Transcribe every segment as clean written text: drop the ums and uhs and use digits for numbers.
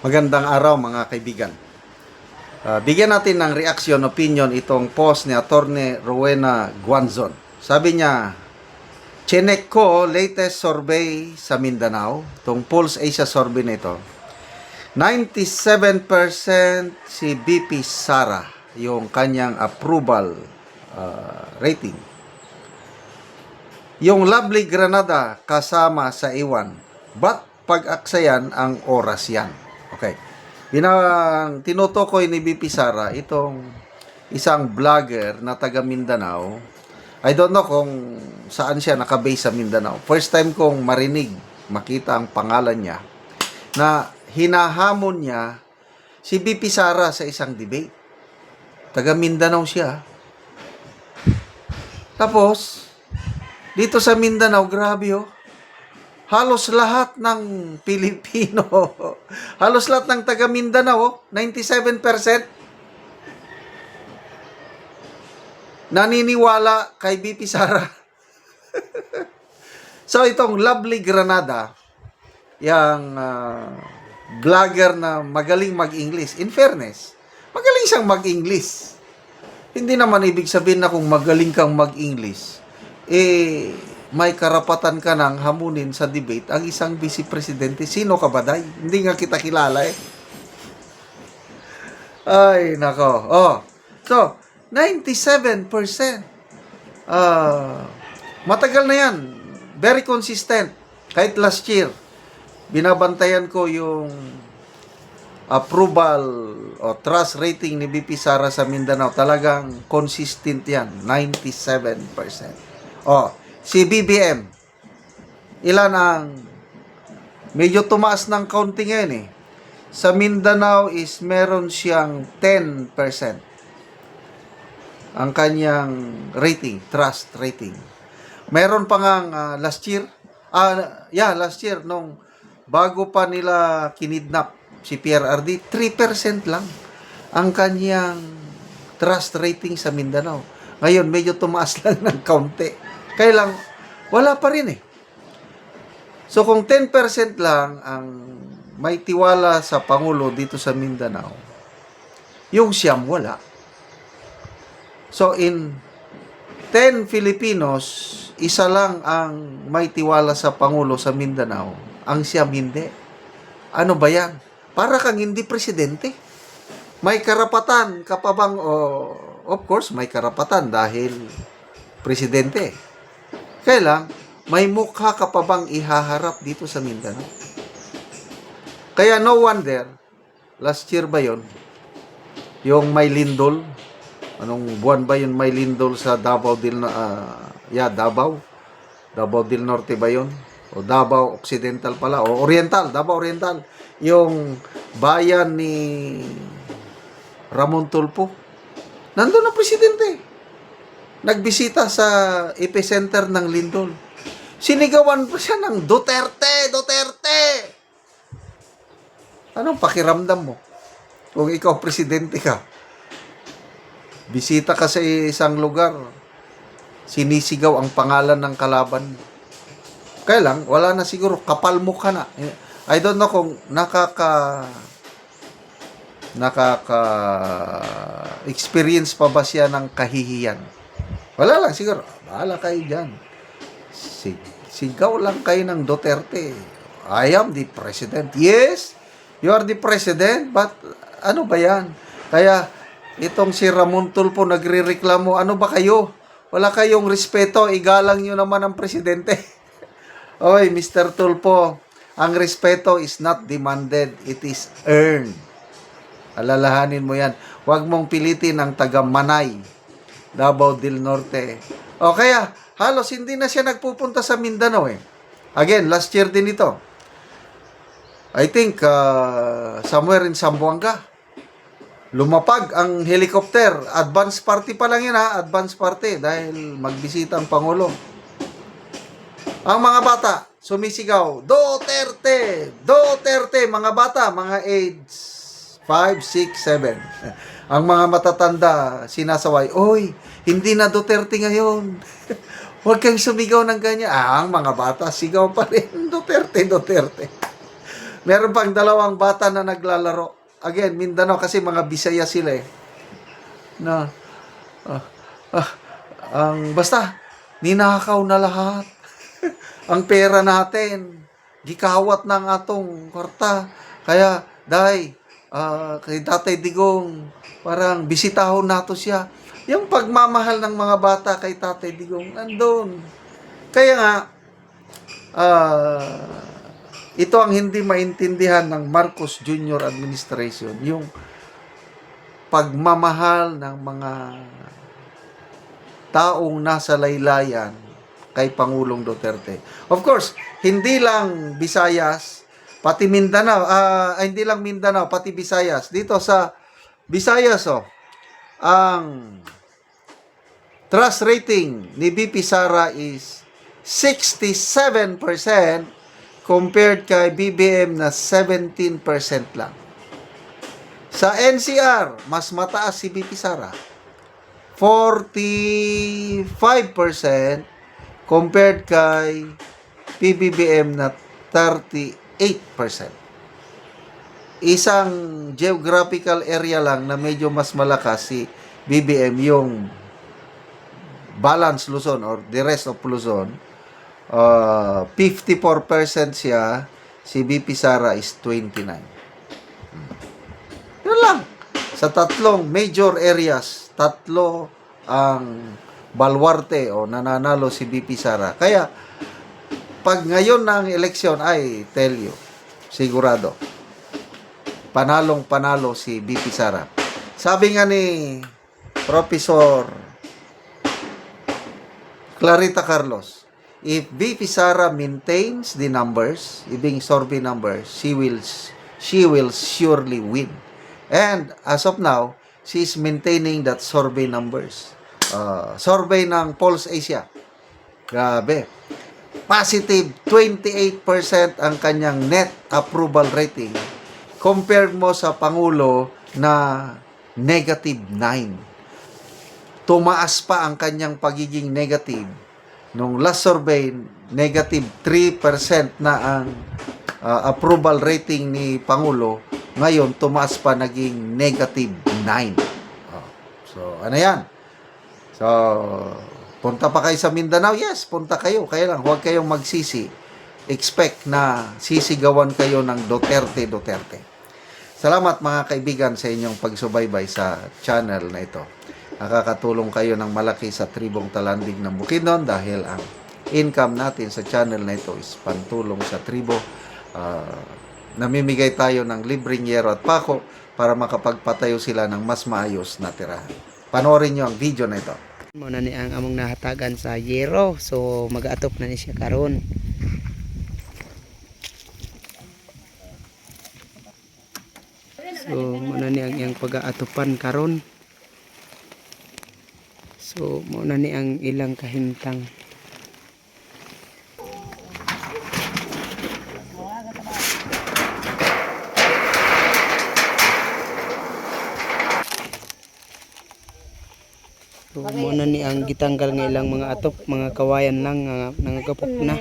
Magandang araw mga kaibigan. Bigyan natin ng reaction, opinion itong post ni Attorney Rowena Guanzon. Sabi niya, chinek ko latest survey sa Mindanao, itong Pulse Asia survey nito. 97% si BP Sara yung kanyang approval rating. Yung Lovely Granada kasama sa iwan. But pag-aksayan ang oras yan. Okay. Tinutukoy ni BP Sara itong isang vlogger na taga Mindanao. I don't know kung saan siya nakabase sa Mindanao. First time kong marinig, makita ang pangalan niya na hinahamon niya si BP Sara sa isang debate. Taga Mindanao siya. Tapos, dito sa Mindanao, grabe oh. Halos lahat ng Pilipino, halos lahat ng taga Mindanao, 97% naniniwala kay BP Sara. So itong Lovely Granada, yung vlogger na magaling mag-English, in fairness, magaling siyang mag-English. Hindi naman ibig sabihin na kung magaling kang mag-English, may karapatan ka nang hamunin sa debate ang isang vice presidente. Sino ka ba, day? Hindi nga kita kilala eh. Ay, nako. Oh. So, 97%. Matagal na yan. Very consistent. Kahit last year, binabantayan ko yung approval o trust rating ni BP Sara sa Mindanao. Talagang consistent yan. 97%. Oh. Si BBM, ilan ang medyo tumaas ng kaunti ngayon eh. Sa Mindanao is meron siyang 10% ang kanyang rating, trust rating. Meron pa nga last year, last year, nung bago pa nila kinidnap si PRRD, 3% lang ang kanyang trust rating sa Mindanao. Ngayon, medyo tumaas lang ng kaunti. Kaya lang, wala pa rin eh. So kung 10% lang ang may tiwala sa Pangulo dito sa Mindanao, yung siyam wala. So in 10 Filipinos, isa lang ang may tiwala sa Pangulo sa Mindanao, ang siyam hindi. Ano ba yan? Para kang hindi presidente. May karapatan ka pa bang, of course may karapatan dahil presidente. Kaya lang, may mukha ka pa bang ihaharap dito sa Mindanao? Kaya no wonder, last year ba yun? Yung may lindol? Anong buwan ba yun may lindol sa Davao del Davao? Davao del Norte ba yun? O Davao Occidental pala? O Oriental, Davao Oriental. Yung bayan ni Ramon Tulfo. Nandun ang presidente. Nagbisita sa epicenter ng lindol. Sinigawan pa siya ng Duterte, Duterte. Anong pakiramdam mo? Kung ikaw presidente ka, bisita ka sa isang lugar, sinisigaw ang pangalan ng kalaban. Kaya lang, wala na siguro, kapal mo ka na. I don't know kung experience pa ba siya ng kahihiyan. Wala lang siguro. Bahala kayo dyan. Sigaw lang kayo ng Duterte. I am the president. Yes, you are the president. But ano ba yan? Kaya itong si Ramon Tulfo nagre-reklamo. Ano ba kayo? Wala kayong respeto. Igalang nyo naman ang presidente. Oy, Mr. Tulfo, ang respeto is not demanded. It is earned. Alalahanin mo yan. Huwag mong pilitin ang taga-Manay, Davao del Norte. O kaya, halos hindi na siya nagpupunta sa Mindanao eh. Again, last year din ito. I think, somewhere in Zamboanga. Lumapag ang helicopter. Advance party pa lang yun ha. Advance party. Dahil magbisita ang Pangulo. Ang mga bata, sumisigaw, Duterte! Duterte! Mga bata, mga age 5, 6, 7. Ang mga matatanda, sinasaway, oy, hindi na Duterte ngayon. Huwag kang sumigaw ng ganyan. Ang mga bata, sigaw pa rin, Duterte, Duterte. Meron pang dalawang bata na naglalaro. Again, Mindanao kasi mga Bisaya sila eh. Na, ah, ah, basta, ninakaw na lahat. Ang pera natin, gikawat ng atong kwarta. Kaya, kay Tatay Digong, parang bisitahon nato siya. Yung pagmamahal ng mga bata kay Tatay Digong, nandun. Kaya nga, ah, ito ang hindi maintindihan ng Marcos Jr. administration, yung pagmamahal ng mga taong nasa laylayan kay Pangulong Duterte. Of course, hindi lang Visayas, pati Mindanao, hindi lang Mindanao, pati Visayas. Dito sa Visayas, ang trust rating ni BP Sara is 67% compared kay BBM na 17% lang. Sa NCR, mas mataas si BP Sara. 45% compared kay PBBM na 38%. Isang geographical area lang na medyo mas malakas si BBM, yung Balance Luzon or the rest of Luzon. 54% siya, si BP Sara is 29. Yun lang. Sa tatlong major areas, tatlo ang balwarte o nananalo si BP Sara. Kaya, pag ngayon na ang eleksyon, I tell you, sigurado, panalong-panalo si BP Sara. Sabi nga ni Professor Clarita Carlos, if BP Sara maintains the numbers, ibig survey numbers, she will surely win. And as of now, she is maintaining that survey numbers. Survey ng Pulse Asia. Grabe. Positive 28% ang kanyang net approval rating. Compared mo sa Pangulo na negative 9. Tumaas pa ang kanyang pagiging negative. Nung last survey, negative 3% na ang approval rating ni Pangulo. Ngayon, tumaas pa, naging negative 9. So, ano yan? So, punta pa kayo sa Mindanao? Yes, punta kayo. Kaya lang, huwag kayong magsisi. Expect na sisigawan kayo ng Duterte. Salamat mga kaibigan sa inyong pagsubaybay sa channel na ito. Nakakatulong kayo ng malaki sa tribong Talandig ng Bukidnon dahil ang income natin sa channel na ito is pantulong sa tribo. Namimigay tayo ng libreng yero at pako para makapagpatayo sila ng mas maayos na tirahan. Panoorin nyo ang video na ito. Muna ni ang among nahatagan sa yero, so mag-aatop na ni siya karon. So muna ni ang iyang pag-aatopan karon. So muna ni ang ilang kahimtang. So muna ni ang gitanggal ng ilang mga atop, mga kawayan lang nga nangagapok na.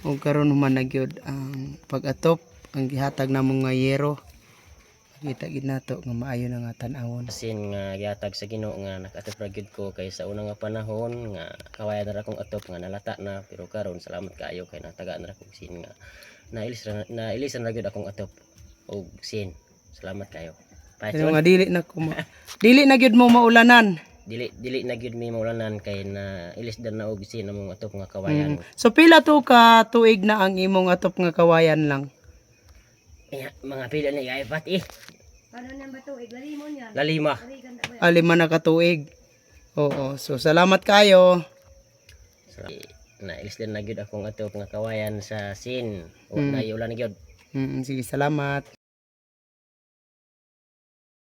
O karon human na gyud ang pag-atop, ang gihatag namong nga yero. Kita gid nato nga maayo na nga tan-awon. Sin nga gihatag sa Ginoo nga nakatip ra gyud ko kay sa una nga panahon nga kawayan ra akong atop nga nalata na, pero karon salamat kaayo kay natagaan ra kong sin nga nailis ra gyud akong atop og sin. Salamat kayo. Pero Python. nga dili na gyud mo maulanan. Dili na gyud mi maulanan kay na ilis dan na og sin among atop nga kawayan. So pila to ka tuig na ang imong atop nga kawayan lang? Mga pila ni iPad eh. Lalima. Lima na ka tuig. Oo. So salamat kayo. So, na ilis dan na gyud akong atop nga kawayan sa sin. O na iulan gyud. Sige, salamat.